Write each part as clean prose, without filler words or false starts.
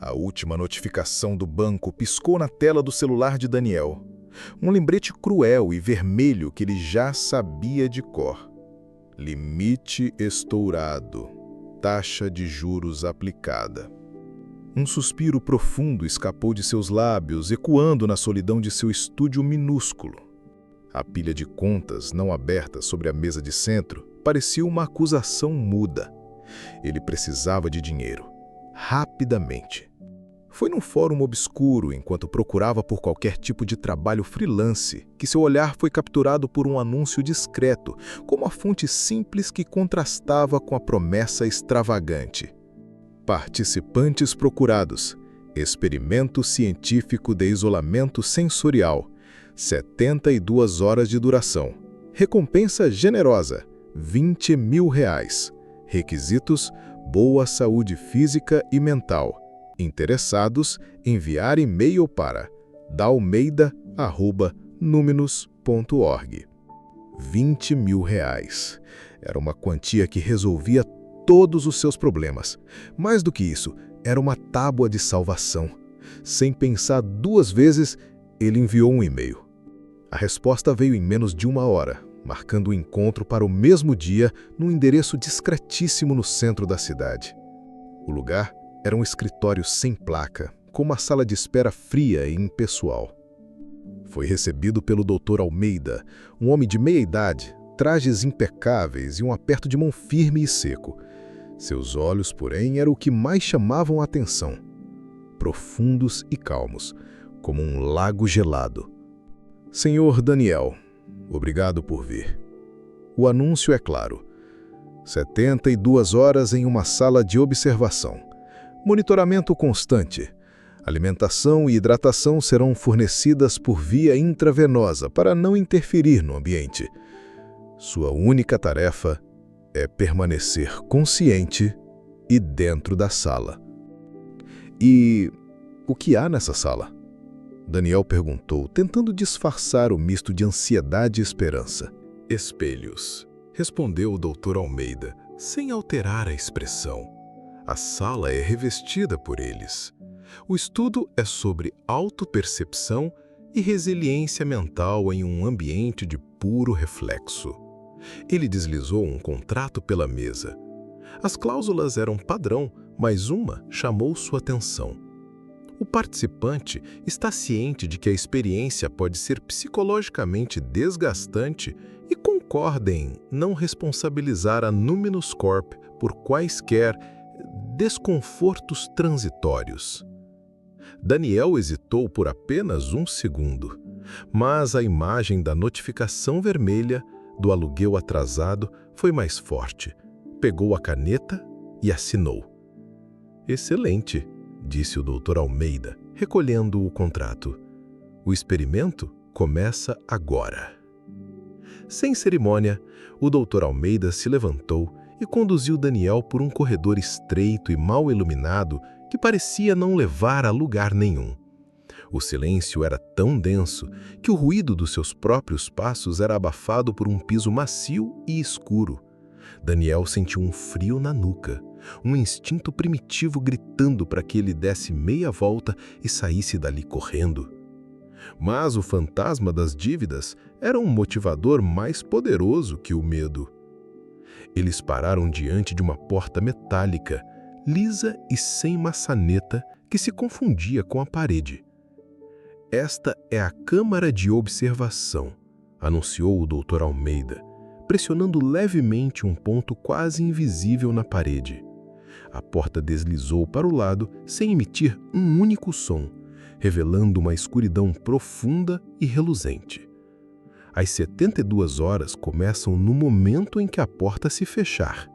A última notificação do banco piscou na tela do celular de Daniel. Um lembrete cruel e vermelho que ele já sabia de cor. Limite estourado. Taxa de juros aplicada. Um suspiro profundo escapou de seus lábios, ecoando na solidão de seu estúdio minúsculo. A pilha de contas não aberta sobre a mesa de centro parecia uma acusação muda. Ele precisava de dinheiro. Rapidamente. Foi num fórum obscuro, enquanto procurava por qualquer tipo de trabalho freelance, que seu olhar foi capturado por um anúncio discreto, como a fonte simples que contrastava com a promessa extravagante. Participantes procurados. Experimento científico de isolamento sensorial. 72 horas de duração. Recompensa generosa. R$ 20.000. Requisitos: boa saúde física e mental. Interessados, enviar e-mail para dalmeida@numinus.org. R$ 20.000. Era uma quantia que resolvia todos os seus problemas. Mais do que isso, era uma tábua de salvação. Sem pensar duas vezes, ele enviou um e-mail. A resposta veio em menos de 1 hora, marcando o encontro para o mesmo dia num endereço discretíssimo no centro da cidade. O lugar era um escritório sem placa, com uma sala de espera fria e impessoal. Foi recebido pelo Dr. Almeida, um homem de meia idade, trajes impecáveis e um aperto de mão firme e seco. Seus olhos, porém, eram o que mais chamavam a atenção. Profundos e calmos, como um lago gelado. Senhor Daniel, obrigado por vir. O anúncio é claro. 72 horas em uma sala de observação. Monitoramento constante. Alimentação e hidratação serão fornecidas por via intravenosa para não interferir no ambiente. Sua única tarefa é permanecer consciente e dentro da sala. E o que há nessa sala? Daniel perguntou, tentando disfarçar o misto de ansiedade e esperança. Espelhos, respondeu o Dr. Almeida, sem alterar a expressão. A sala é revestida por eles. O estudo é sobre autopercepção e resiliência mental em um ambiente de puro reflexo. Ele deslizou um contrato pela mesa. As cláusulas eram padrão, mas uma chamou sua atenção. O participante está ciente de que a experiência pode ser psicologicamente desgastante e concorda em não responsabilizar a Numinus Corp por quaisquer desconfortos transitórios. Daniel hesitou por apenas 1 segundo, mas a imagem da notificação vermelha do aluguel atrasado foi mais forte. Pegou a caneta e assinou. Excelente, disse o Dr. Almeida, recolhendo o contrato. O experimento começa agora. Sem cerimônia, o Dr. Almeida se levantou e conduziu Daniel por um corredor estreito e mal iluminado que parecia não levar a lugar nenhum. O silêncio era tão denso que o ruído dos seus próprios passos era abafado por um piso macio e escuro. Daniel sentiu um frio na nuca, um instinto primitivo gritando para que ele desse meia volta e saísse dali correndo. Mas o fantasma das dívidas era um motivador mais poderoso que o medo. Eles pararam diante de uma porta metálica, lisa e sem maçaneta, que se confundia com a parede. Esta é a câmara de observação, anunciou o Dr. Almeida, pressionando levemente um ponto quase invisível na parede. A porta deslizou para o lado sem emitir um único som, revelando uma escuridão profunda e reluzente. As 72 horas começam no momento em que a porta se fechar.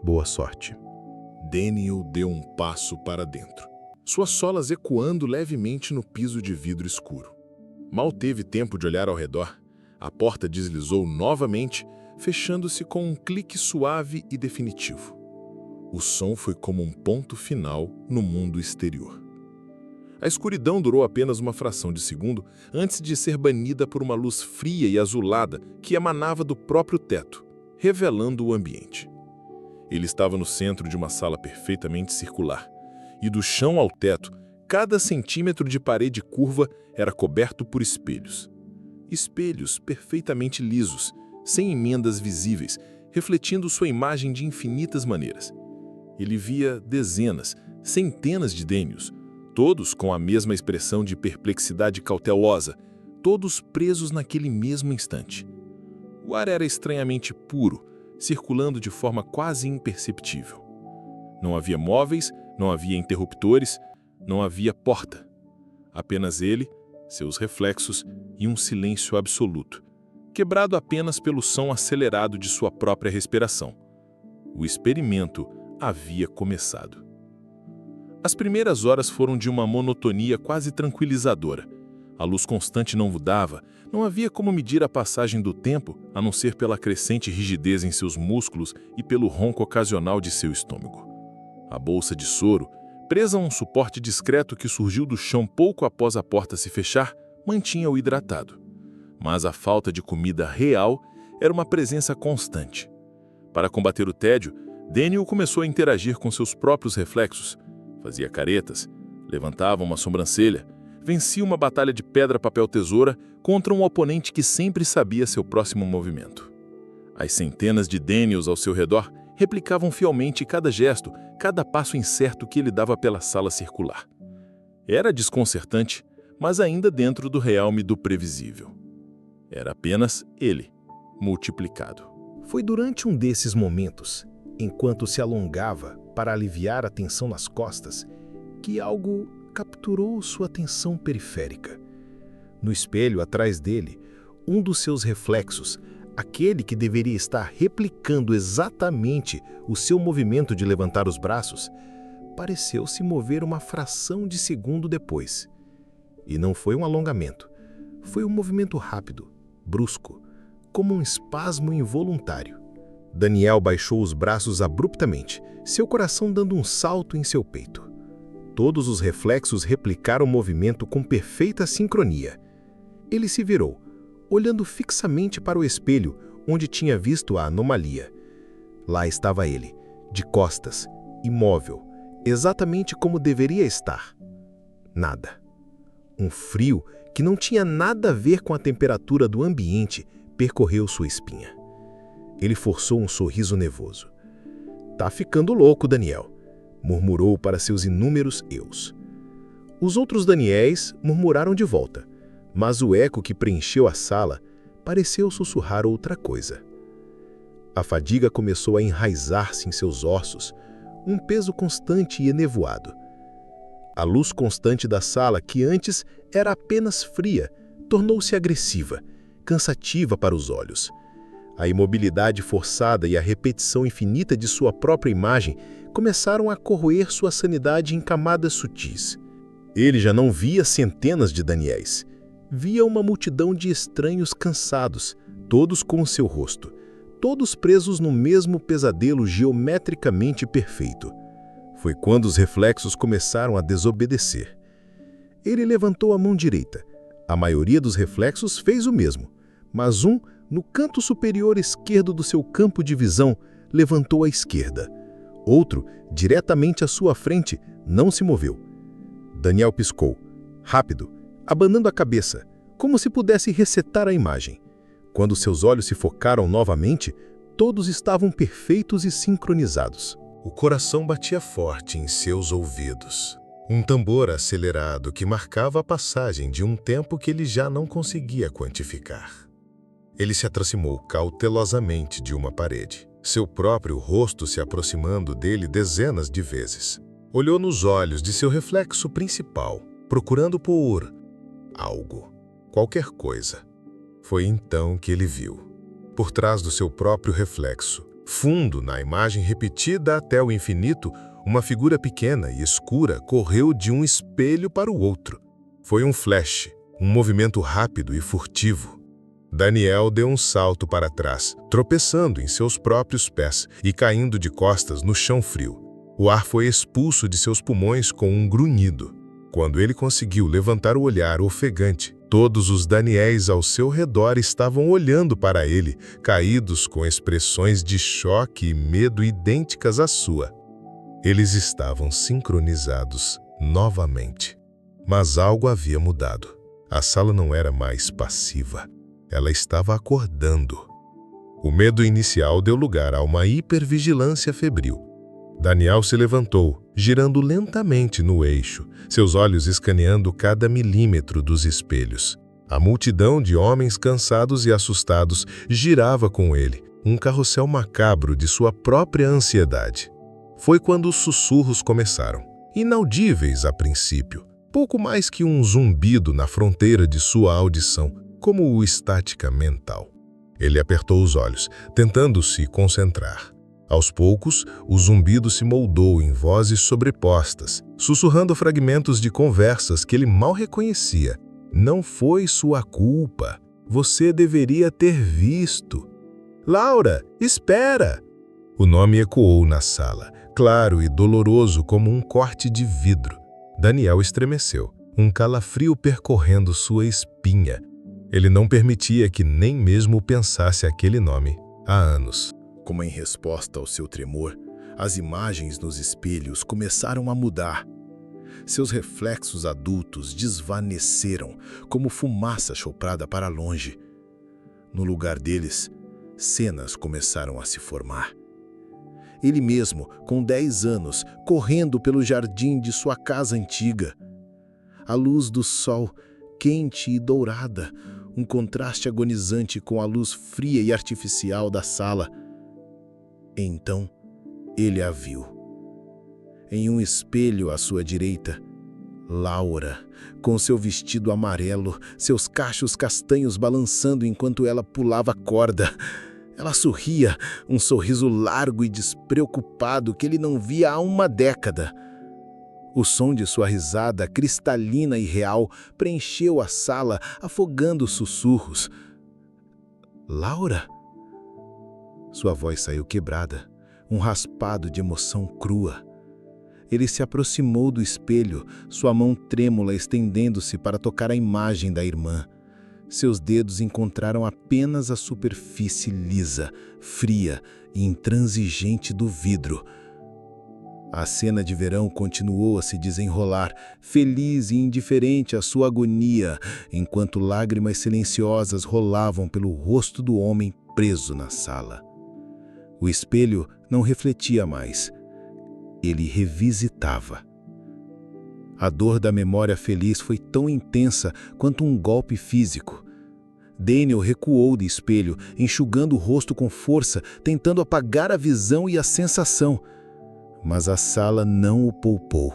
Boa sorte. Daniel deu um passo para dentro, suas solas ecoando levemente no piso de vidro escuro. Mal teve tempo de olhar ao redor, a porta deslizou novamente, fechando-se com um clique suave e definitivo. O som foi como um ponto final no mundo exterior. A escuridão durou apenas uma fração de segundo antes de ser banida por uma luz fria e azulada que emanava do próprio teto, revelando o ambiente. Ele estava no centro de uma sala perfeitamente circular, e do chão ao teto, cada centímetro de parede curva era coberto por espelhos. Espelhos perfeitamente lisos, sem emendas visíveis, refletindo sua imagem de infinitas maneiras. Ele via dezenas, centenas de Daniels, todos com a mesma expressão de perplexidade cautelosa, todos presos naquele mesmo instante. O ar era estranhamente puro, circulando de forma quase imperceptível. Não havia móveis, não havia interruptores, não havia porta. Apenas ele, seus reflexos e um silêncio absoluto, quebrado apenas pelo som acelerado de sua própria respiração. O experimento havia começado. As primeiras horas foram de uma monotonia quase tranquilizadora. A luz constante não mudava, não havia como medir a passagem do tempo, a não ser pela crescente rigidez em seus músculos e pelo ronco ocasional de seu estômago. A bolsa de soro, presa a um suporte discreto que surgiu do chão pouco após a porta se fechar, mantinha-o hidratado. Mas a falta de comida real era uma presença constante. Para combater o tédio, Daniel começou a interagir com seus próprios reflexos. Fazia caretas, levantava uma sobrancelha, vencia uma batalha de pedra-papel-tesoura contra um oponente que sempre sabia seu próximo movimento. As centenas de Daniels ao seu redor replicavam fielmente cada gesto, cada passo incerto que ele dava pela sala circular. Era desconcertante, mas ainda dentro do realme do previsível. Era apenas ele, multiplicado. Foi durante um desses momentos, enquanto se alongava para aliviar a tensão nas costas, que algo capturou sua atenção periférica. No espelho atrás dele, um dos seus reflexos, aquele que deveria estar replicando exatamente o seu movimento de levantar os braços, pareceu se mover uma fração de segundo depois. E não foi um alongamento, foi um movimento rápido, brusco, como um espasmo involuntário. Daniel baixou os braços abruptamente, seu coração dando um salto em seu peito. Todos os reflexos replicaram o movimento com perfeita sincronia. Ele se virou, olhando fixamente para o espelho onde tinha visto a anomalia. Lá estava ele, de costas, imóvel, exatamente como deveria estar. Nada. Um frio que não tinha nada a ver com a temperatura do ambiente percorreu sua espinha. Ele forçou um sorriso nervoso. "Tá ficando louco, Daniel", murmurou para seus inúmeros eus. Os outros Daniéis murmuraram de volta, mas o eco que preencheu a sala pareceu sussurrar outra coisa. A fadiga começou a enraizar-se em seus ossos, um peso constante e enevoado. A luz constante da sala, que antes era apenas fria, tornou-se agressiva, cansativa para os olhos. A imobilidade forçada e a repetição infinita de sua própria imagem começaram a corroer sua sanidade em camadas sutis. Ele já não via centenas de Daniéis. Via uma multidão de estranhos cansados, todos com o seu rosto, todos presos no mesmo pesadelo geometricamente perfeito. Foi quando os reflexos começaram a desobedecer. Ele levantou a mão direita. A maioria dos reflexos fez o mesmo, mas um, no canto superior esquerdo do seu campo de visão, levantou à esquerda. Outro, diretamente à sua frente, não se moveu. Daniel piscou, rápido, abanando a cabeça, como se pudesse resetar a imagem. Quando seus olhos se focaram novamente, todos estavam perfeitos e sincronizados. O coração batia forte em seus ouvidos. Um tambor acelerado que marcava a passagem de um tempo que ele já não conseguia quantificar. Ele se aproximou cautelosamente de uma parede, seu próprio rosto se aproximando dele dezenas de vezes. Olhou nos olhos de seu reflexo principal, procurando por algo, qualquer coisa. Foi então que ele viu, por trás do seu próprio reflexo, fundo na imagem repetida até o infinito, uma figura pequena e escura correu de um espelho para o outro. Foi um flash, um movimento rápido e furtivo. Daniel deu um salto para trás, tropeçando em seus próprios pés e caindo de costas no chão frio. O ar foi expulso de seus pulmões com um grunhido. Quando ele conseguiu levantar o olhar ofegante, todos os Daniéis ao seu redor estavam olhando para ele, caídos com expressões de choque e medo idênticas à sua. Eles estavam sincronizados novamente. Mas algo havia mudado. A sala não era mais passiva. Ela estava acordando. O medo inicial deu lugar a uma hipervigilância febril. Daniel se levantou, girando lentamente no eixo, seus olhos escaneando cada milímetro dos espelhos. A multidão de homens cansados e assustados girava com ele, um carrossel macabro de sua própria ansiedade. Foi quando os sussurros começaram, inaudíveis a princípio, pouco mais que um zumbido na fronteira de sua audição, como estática mental. Ele apertou os olhos, tentando se concentrar. Aos poucos, o zumbido se moldou em vozes sobrepostas, sussurrando fragmentos de conversas que ele mal reconhecia. Não foi sua culpa. Você deveria ter visto. Laura, espera! O nome ecoou na sala, claro e doloroso como um corte de vidro. Daniel estremeceu, um calafrio percorrendo sua espinha. Ele não permitia que nem mesmo pensasse aquele nome há anos. Como em resposta ao seu tremor, as imagens nos espelhos começaram a mudar. Seus reflexos adultos desvaneceram, como fumaça soprada para longe. No lugar deles, cenas começaram a se formar. Ele mesmo, com 10 anos, correndo pelo jardim de sua casa antiga. A luz do sol, quente e dourada, um contraste agonizante com a luz fria e artificial da sala. Então, ele a viu. Em um espelho à sua direita, Laura, com seu vestido amarelo, seus cachos castanhos balançando enquanto ela pulava a corda. Ela sorria, um sorriso largo e despreocupado que ele não via há uma década. O som de sua risada, cristalina e real, preencheu a sala, afogando os sussurros. Laura? Sua voz saiu quebrada, um raspado de emoção crua. Ele se aproximou do espelho, sua mão trêmula estendendo-se para tocar a imagem da irmã. Seus dedos encontraram apenas a superfície lisa, fria e intransigente do vidro. A cena de verão continuou a se desenrolar, feliz e indiferente à sua agonia, enquanto lágrimas silenciosas rolavam pelo rosto do homem preso na sala. O espelho não refletia mais. Ele revisitava. A dor da memória feliz foi tão intensa quanto um golpe físico. Daniel recuou do espelho, enxugando o rosto com força, tentando apagar a visão e a sensação. Mas a sala não o poupou.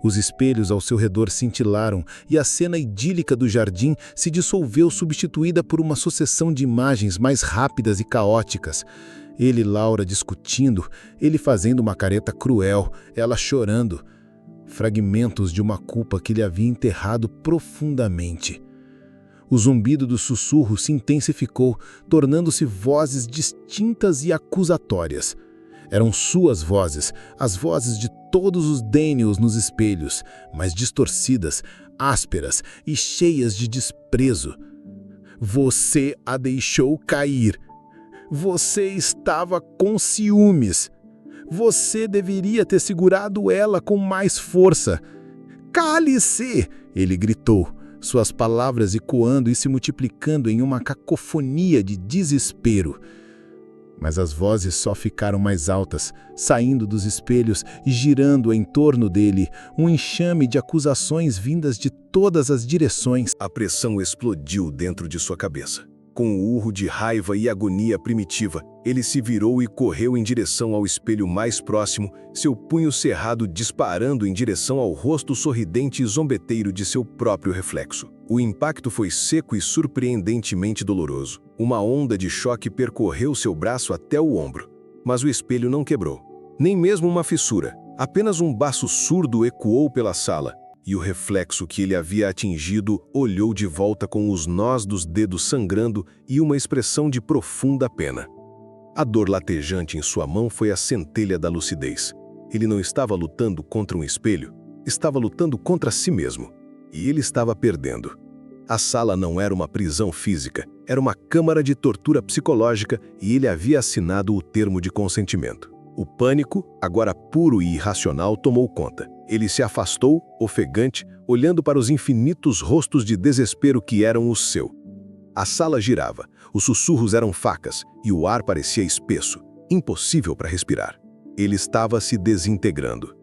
Os espelhos ao seu redor cintilaram e a cena idílica do jardim se dissolveu, substituída por uma sucessão de imagens mais rápidas e caóticas. Ele e Laura discutindo, ele fazendo uma careta cruel, ela chorando. Fragmentos de uma culpa que ele havia enterrado profundamente. O zumbido do sussurro se intensificou, tornando-se vozes distintas e acusatórias. Eram suas vozes, as vozes de todos os Daniels nos espelhos, mas distorcidas, ásperas e cheias de desprezo. Você a deixou cair. Você estava com ciúmes. Você deveria ter segurado ela com mais força. Cale-se! Ele gritou, suas palavras ecoando e se multiplicando em uma cacofonia de desespero. Mas as vozes só ficaram mais altas, saindo dos espelhos e girando em torno dele, um enxame de acusações vindas de todas as direções. A pressão explodiu dentro de sua cabeça. Com um urro de raiva e agonia primitiva, ele se virou e correu em direção ao espelho mais próximo, seu punho cerrado disparando em direção ao rosto sorridente e zombeteiro de seu próprio reflexo. O impacto foi seco e surpreendentemente doloroso. Uma onda de choque percorreu seu braço até o ombro. Mas o espelho não quebrou. Nem mesmo uma fissura. Apenas um baço surdo ecoou pela sala. E o reflexo que ele havia atingido olhou de volta com os nós dos dedos sangrando e uma expressão de profunda pena. A dor latejante em sua mão foi a centelha da lucidez. Ele não estava lutando contra um espelho, estava lutando contra si mesmo. E ele estava perdendo. A sala não era uma prisão física, era uma câmara de tortura psicológica e ele havia assinado o termo de consentimento. O pânico, agora puro e irracional, tomou conta. Ele se afastou, ofegante, olhando para os infinitos rostos de desespero que eram o seu. A sala girava, os sussurros eram facas e o ar parecia espesso, impossível para respirar. Ele estava se desintegrando.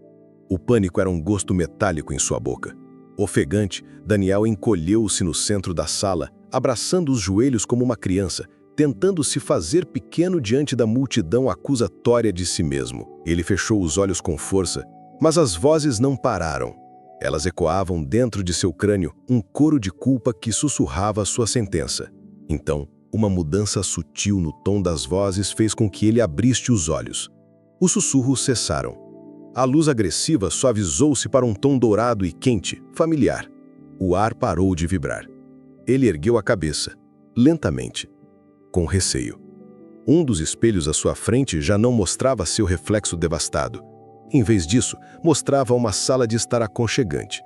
O pânico era um gosto metálico em sua boca. Ofegante, Daniel encolheu-se no centro da sala, abraçando os joelhos como uma criança, tentando se fazer pequeno diante da multidão acusatória de si mesmo. Ele fechou os olhos com força, mas as vozes não pararam. Elas ecoavam dentro de seu crânio um coro de culpa que sussurrava sua sentença. Então, uma mudança sutil no tom das vozes fez com que ele abrisse os olhos. Os sussurros cessaram. A luz agressiva suavizou-se para um tom dourado e quente, familiar. O ar parou de vibrar. Ele ergueu a cabeça, lentamente, com receio. Um dos espelhos à sua frente já não mostrava seu reflexo devastado. Em vez disso, mostrava uma sala de estar aconchegante.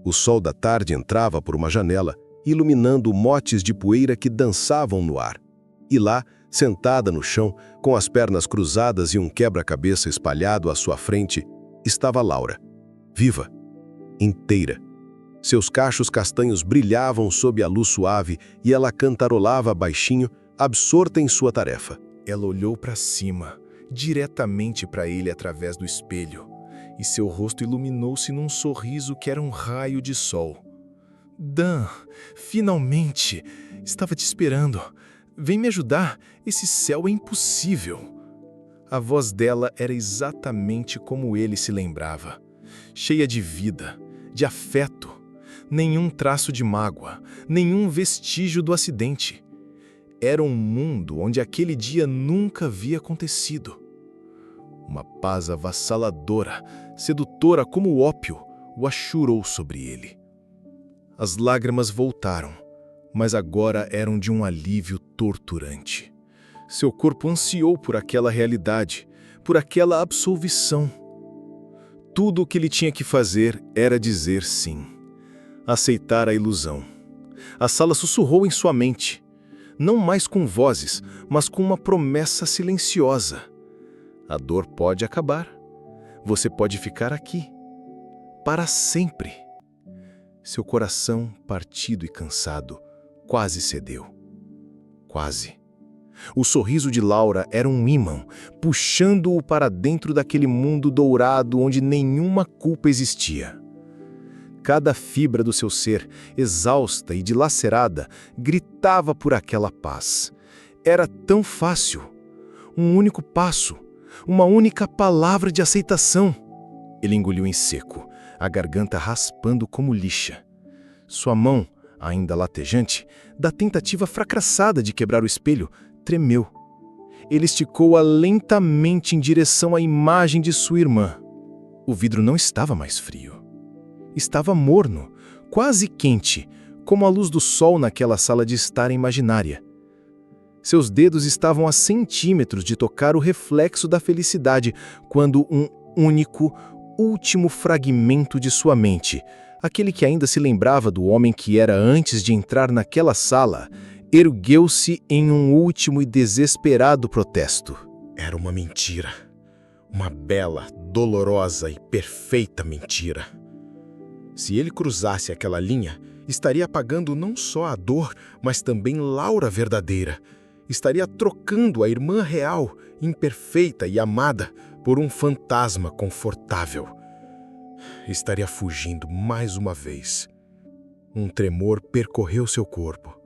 O sol da tarde entrava por uma janela, iluminando motes de poeira que dançavam no ar. E lá, sentada no chão, com as pernas cruzadas e um quebra-cabeça espalhado à sua frente, estava Laura, viva, inteira. Seus cachos castanhos brilhavam sob a luz suave e ela cantarolava baixinho, absorta em sua tarefa. Ela olhou para cima, diretamente para ele através do espelho, e seu rosto iluminou-se num sorriso que era um raio de sol. Dan, finalmente! Estava te esperando. Vem me ajudar, esse céu é impossível. A voz dela era exatamente como ele se lembrava, cheia de vida, de afeto, nenhum traço de mágoa, nenhum vestígio do acidente. Era um mundo onde aquele dia nunca havia acontecido. Uma paz avassaladora, sedutora como o ópio, o achurou sobre ele. As lágrimas voltaram, mas agora eram de um alívio torturante. Seu corpo ansiou por aquela realidade, por aquela absolvição. Tudo o que ele tinha que fazer era dizer sim, aceitar a ilusão. A sala sussurrou em sua mente, não mais com vozes, mas com uma promessa silenciosa. A dor pode acabar. Você pode ficar aqui, para sempre. Seu coração, partido e cansado, quase cedeu. Quase. O sorriso de Laura era um ímã, puxando-o para dentro daquele mundo dourado onde nenhuma culpa existia. Cada fibra do seu ser, exausta e dilacerada, gritava por aquela paz. Era tão fácil. Um único passo, uma única palavra de aceitação. Ele engoliu em seco, a garganta raspando como lixa. Sua mão, ainda latejante, da tentativa fracassada de quebrar o espelho, tremeu. Ele esticou-a lentamente em direção à imagem de sua irmã. O vidro não estava mais frio. Estava morno, quase quente, como a luz do sol naquela sala de estar imaginária. Seus dedos estavam a centímetros de tocar o reflexo da felicidade, quando um único, último fragmento de sua mente, aquele que ainda se lembrava do homem que era antes de entrar naquela sala, ergueu-se em um último e desesperado protesto. Era uma mentira. Uma bela, dolorosa e perfeita mentira. Se ele cruzasse aquela linha, estaria apagando não só a dor, mas também Laura verdadeira. Estaria trocando a irmã real, imperfeita e amada, por um fantasma confortável. Estaria fugindo mais uma vez. Um tremor percorreu seu corpo.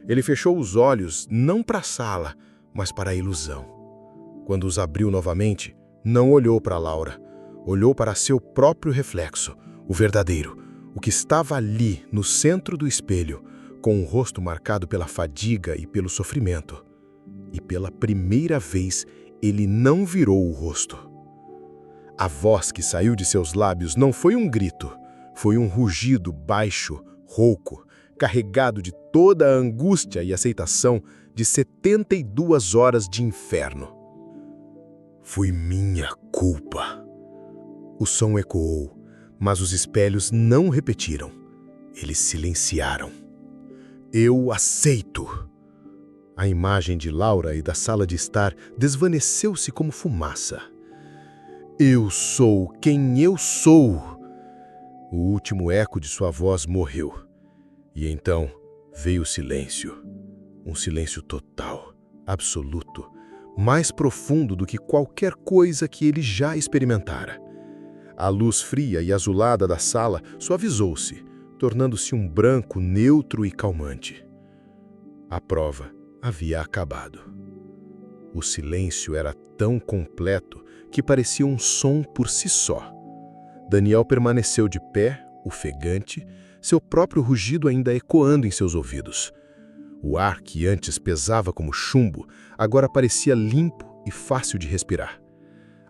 Ele fechou os olhos não para a sala, mas para a ilusão. Quando os abriu novamente, não olhou para Laura. Olhou para seu próprio reflexo, o verdadeiro, o que estava ali no centro do espelho, com o rosto marcado pela fadiga e pelo sofrimento. E pela primeira vez, ele não virou o rosto. A voz que saiu de seus lábios não foi um grito, foi um rugido baixo, rouco, carregado de toda a angústia e aceitação de 72 horas de inferno. Foi minha culpa. O som ecoou, mas os espelhos não repetiram. Eles silenciaram. Eu aceito. A imagem de Laura e da sala de estar desvaneceu-se como fumaça. Eu sou quem eu sou. O último eco de sua voz morreu. E então veio o silêncio. Um silêncio total, absoluto, mais profundo do que qualquer coisa que ele já experimentara. A luz fria e azulada da sala suavizou-se, tornando-se um branco neutro e calmante. A prova havia acabado. O silêncio era tão completo que parecia um som por si só. Daniel permaneceu de pé, ofegante, seu próprio rugido ainda ecoando em seus ouvidos. O ar que antes pesava como chumbo, agora parecia limpo e fácil de respirar.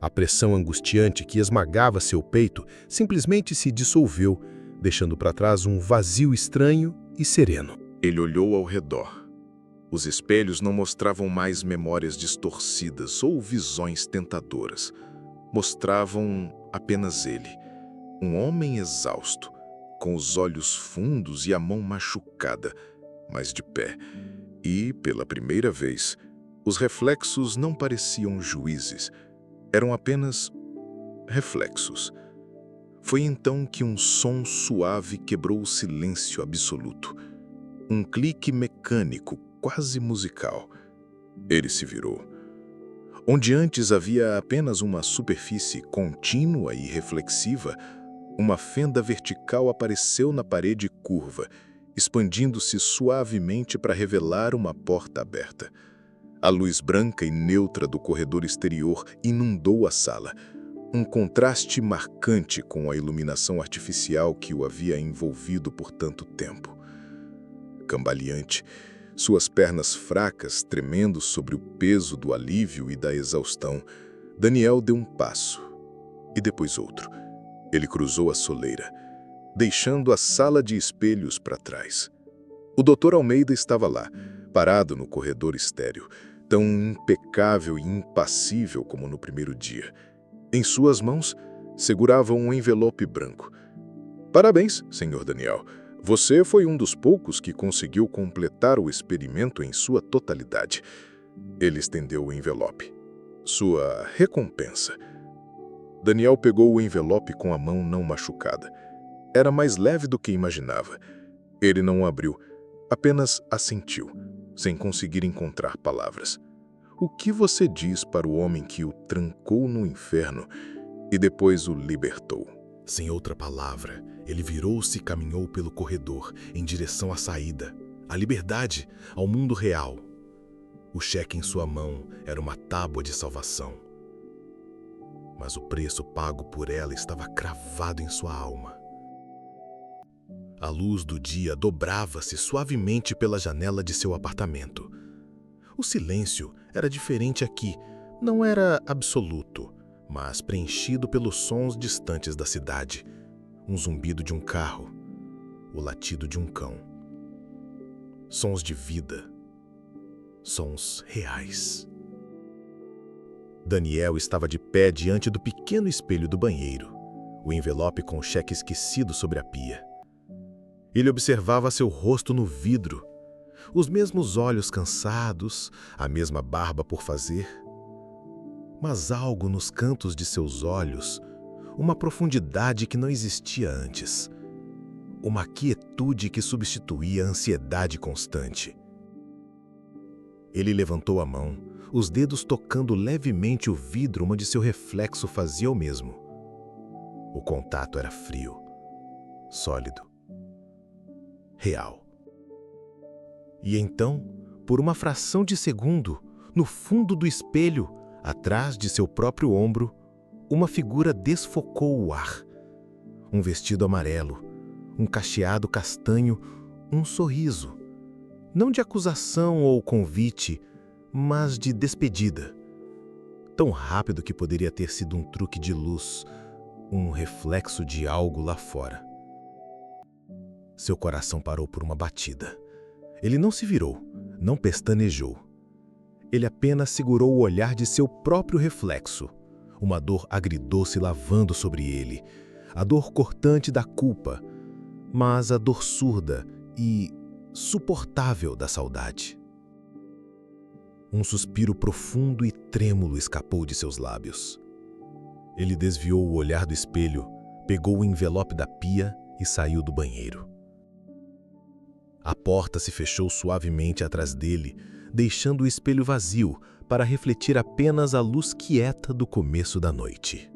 A pressão angustiante que esmagava seu peito simplesmente se dissolveu, deixando para trás um vazio estranho e sereno. Ele olhou ao redor. Os espelhos não mostravam mais memórias distorcidas ou visões tentadoras. Mostravam apenas ele, um homem exausto, com os olhos fundos e a mão machucada, mas de pé. E, pela primeira vez, os reflexos não pareciam juízes, eram apenas reflexos. Foi então que um som suave quebrou o silêncio absoluto. Um clique mecânico, quase musical. Ele se virou. Onde antes havia apenas uma superfície contínua e reflexiva, uma fenda vertical apareceu na parede curva, expandindo-se suavemente para revelar uma porta aberta. A luz branca e neutra do corredor exterior inundou a sala, um contraste marcante com a iluminação artificial que o havia envolvido por tanto tempo. Cambaleante, suas pernas fracas tremendo sobre o peso do alívio e da exaustão, Daniel deu um passo, e depois outro. Ele cruzou a soleira, deixando a sala de espelhos para trás. O Dr. Almeida estava lá, parado no corredor estéril, tão impecável e impassível como no primeiro dia. Em suas mãos, segurava um envelope branco. Parabéns, Sr. Daniel. Você foi um dos poucos que conseguiu completar o experimento em sua totalidade. Ele estendeu o envelope. Sua recompensa. Daniel pegou o envelope com a mão não machucada. Era mais leve do que imaginava. Ele não o abriu, apenas assentiu, sem conseguir encontrar palavras. O que você diz para o homem que o trancou no inferno e depois o libertou? Sem outra palavra, ele virou-se e caminhou pelo corredor, em direção à saída, à liberdade, ao mundo real. O cheque em sua mão era uma tábua de salvação. Mas o preço pago por ela estava cravado em sua alma. A luz do dia dobrava-se suavemente pela janela de seu apartamento. O silêncio era diferente aqui, não era absoluto, mas preenchido pelos sons distantes da cidade. Um zumbido de um carro, o latido de um cão. Sons de vida, sons reais. Daniel estava de pé diante do pequeno espelho do banheiro, o envelope com o cheque esquecido sobre a pia. Ele observava seu rosto no vidro, os mesmos olhos cansados, a mesma barba por fazer. Mas algo nos cantos de seus olhos, uma profundidade que não existia antes, uma quietude que substituía a ansiedade constante. Ele levantou a mão, os dedos tocando levemente o vidro onde seu reflexo fazia o mesmo. O contato era frio, sólido, real. E então, por uma fração de segundo, no fundo do espelho, atrás de seu próprio ombro, uma figura desfocou o ar. Um vestido amarelo, um cacheado castanho, um sorriso. Não de acusação ou convite, mas de despedida. Tão rápido que poderia ter sido um truque de luz, um reflexo de algo lá fora. Seu coração parou por uma batida. Ele não se virou, não pestanejou. Ele apenas segurou o olhar de seu próprio reflexo. Uma dor agridoce lavando sobre ele, a dor cortante da culpa, mas a dor surda e suportável da saudade. Um suspiro profundo e trêmulo escapou de seus lábios. Ele desviou o olhar do espelho, pegou o envelope da pia e saiu do banheiro. A porta se fechou suavemente atrás dele, deixando o espelho vazio para refletir apenas a luz quieta do começo da noite.